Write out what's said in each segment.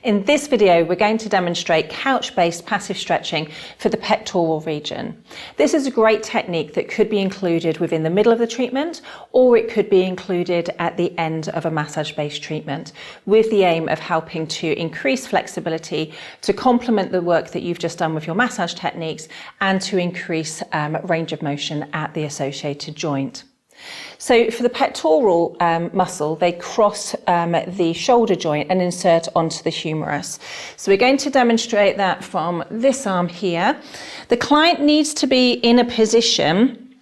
In this video, we're going to demonstrate couch-based passive stretching for the pectoral region. This is a great technique that could be included within the middle of the treatment, or it could be included at the end of a massage-based treatment, with the aim of helping to increase flexibility, to complement the work that you've just done with your massage techniques, and to increase range of motion at the associated joint. So for the pectoral muscle, they cross the shoulder joint and insert onto the humerus. So we're going to demonstrate that from this arm here. The client needs to be in a position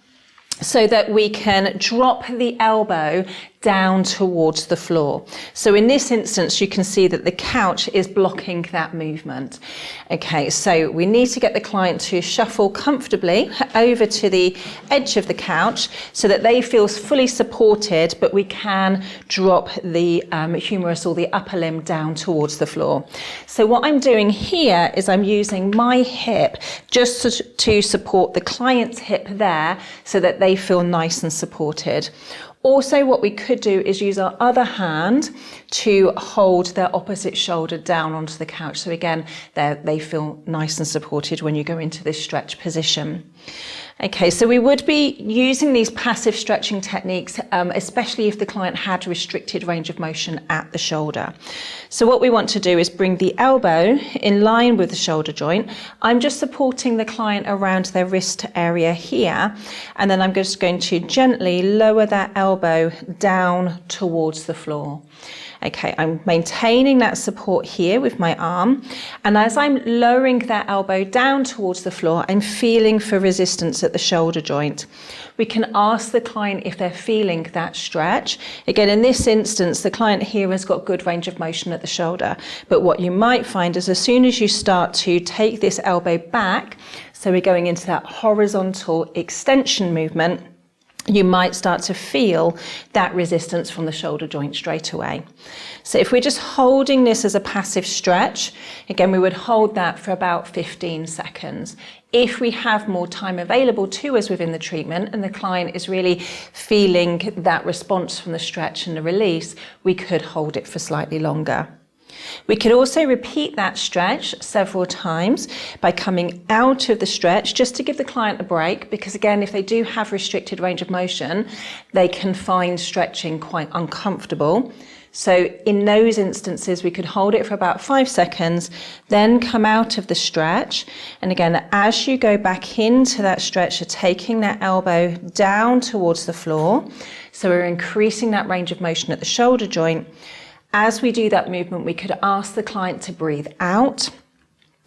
so that we can drop the elbow down towards the floor. So in this instance, you can see that the couch is blocking that movement. Okay, so we need to get the client to shuffle comfortably over to the edge of the couch so that they feel fully supported, but we can drop the humerus or the upper limb down towards the floor. So what I'm doing here is I'm using my hip just to support the client's hip there so that they feel nice and supported. Also, what we could do is use our other hand to hold their opposite shoulder down onto the couch. So again, they feel nice and supported when you go into this stretch position. Okay, so we would be using these passive stretching techniques, especially if the client had restricted range of motion at the shoulder. So what we want to do is bring the elbow in line with the shoulder joint. I'm just supporting the client around their wrist area here, and then I'm just going to gently lower that elbow down towards the floor. Okay, I'm maintaining that support here with my arm, and as I'm lowering that elbow down towards the floor, I'm feeling for resistance at the shoulder joint. We can ask the client if they're feeling that stretch. Again, in this instance, the client here has got good range of motion at the shoulder, but what you might find is as soon as you start to take this elbow back, so we're going into that horizontal extension movement, you might start to feel that resistance from the shoulder joint straight away. So if we're just holding this as a passive stretch, again, we would hold that for about 15 seconds. If we have more time available to us within the treatment and the client is really feeling that response from the stretch and the release, we could hold it for slightly longer. We could also repeat that stretch several times by coming out of the stretch just to give the client a break, because again, if they do have restricted range of motion, they can find stretching quite uncomfortable. So in those instances, we could hold it for about 5 seconds, then come out of the stretch. And again, as you go back into that stretch, you're taking that elbow down towards the floor. So we're increasing that range of motion at the shoulder joint. As we do that movement, we could ask the client to breathe out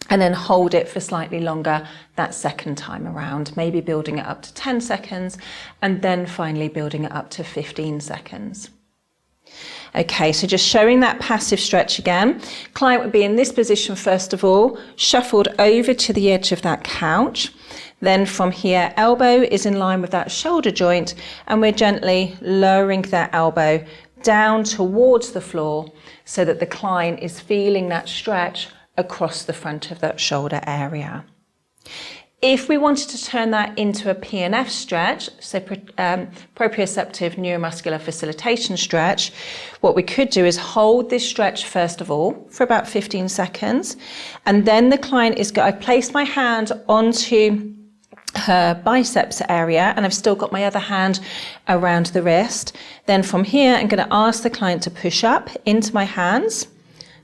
and then hold it for slightly longer that second time around, maybe building it up to 10 seconds and then finally building it up to 15 seconds. Okay, so just showing that passive stretch again. Client would be in this position first of all, shuffled over to the edge of that couch. Then from here, elbow is in line with that shoulder joint, and we're gently lowering that elbow down towards the floor so that the client is feeling that stretch across the front of that shoulder area. If we wanted to turn that into a PNF stretch, so proprioceptive neuromuscular facilitation stretch, what we could do is hold this stretch first of all for about 15 seconds, and then the client is I've placed my hand onto her biceps area and I've still got my other hand around the wrist. Then from here, I'm going to ask the client to push up into my hands.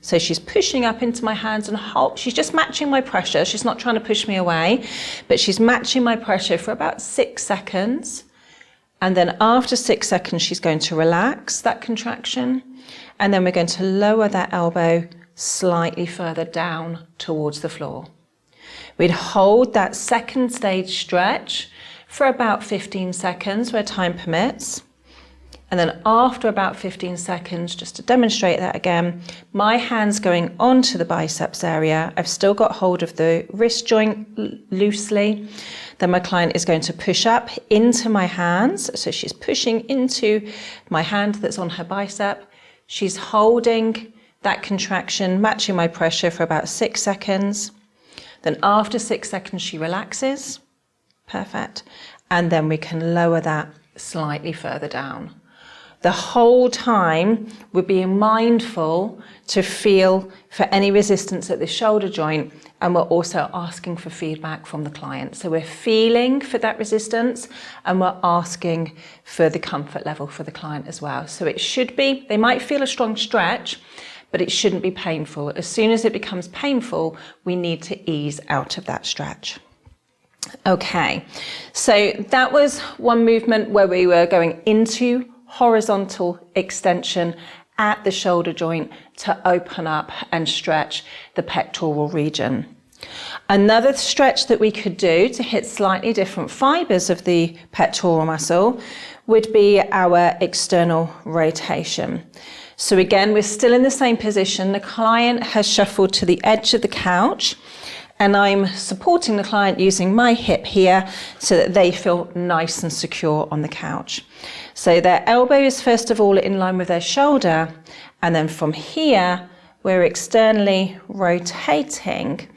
So she's pushing up into my hands and hold. She's just matching my pressure. She's not trying to push me away, but she's matching my pressure for about 6 seconds. And then after 6 seconds, she's going to relax that contraction. And then we're going to lower that elbow slightly further down towards the floor. We'd hold that second stage stretch for about 15 seconds where time permits. And then after about 15 seconds, just to demonstrate that again, my hand's going onto the biceps area. I've still got hold of the wrist joint loosely. Then my client is going to push up into my hands. So she's pushing into my hand that's on her bicep. She's holding that contraction, matching my pressure for about 6 seconds. Then after 6 seconds, she relaxes. Perfect. And then we can lower that slightly further down. The whole time we're being mindful to feel for any resistance at the shoulder joint, and we're also asking for feedback from the client. So we're feeling for that resistance and we're asking for the comfort level for the client as well. So it should be, they might feel a strong stretch, but it shouldn't be painful. As soon as it becomes painful, we need to ease out of that stretch. Okay, so that was one movement where we were going into horizontal extension at the shoulder joint to open up and stretch the pectoral region. Another stretch that we could do to hit slightly different fibers of the pectoral muscle would be our external rotation. So again, we're still in the same position. The client has shuffled to the edge of the couch, and I'm supporting the client using my hip here so that they feel nice and secure on the couch. So their elbow is first of all in line with their shoulder, and then from here we're externally rotating,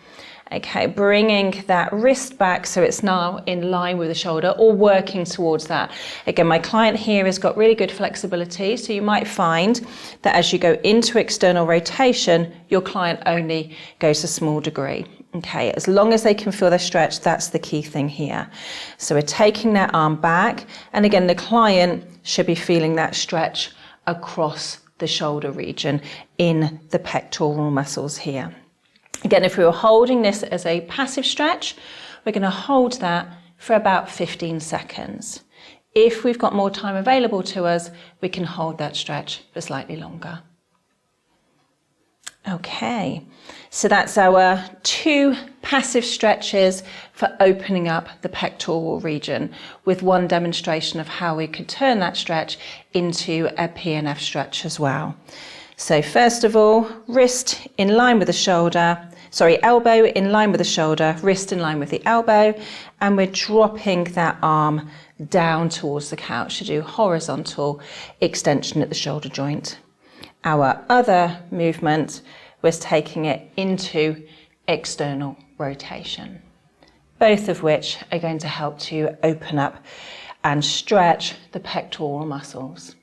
okay, bringing that wrist back so it's now in line with the shoulder or working towards that. Again, my client here has got really good flexibility, so you might find that as you go into external rotation, your client only goes a small degree. Okay, as long as they can feel their stretch, that's the key thing here. So we're taking that arm back, and again, the client should be feeling that stretch across the shoulder region in the pectoral muscles here. Again, if we were holding this as a passive stretch, we're going to hold that for about 15 seconds. If we've got more time available to us, we can hold that stretch for slightly longer. Okay, so that's our 2 passive stretches for opening up the pectoral region, with one demonstration of how we could turn that stretch into a PNF stretch as well. So first of all, wrist in line with the shoulder, elbow in line with the shoulder, wrist in line with the elbow, and we're dropping that arm down towards the couch to do horizontal extension at the shoulder joint. Our other movement was taking it into external rotation, both of which are going to help to open up and stretch the pectoral muscles.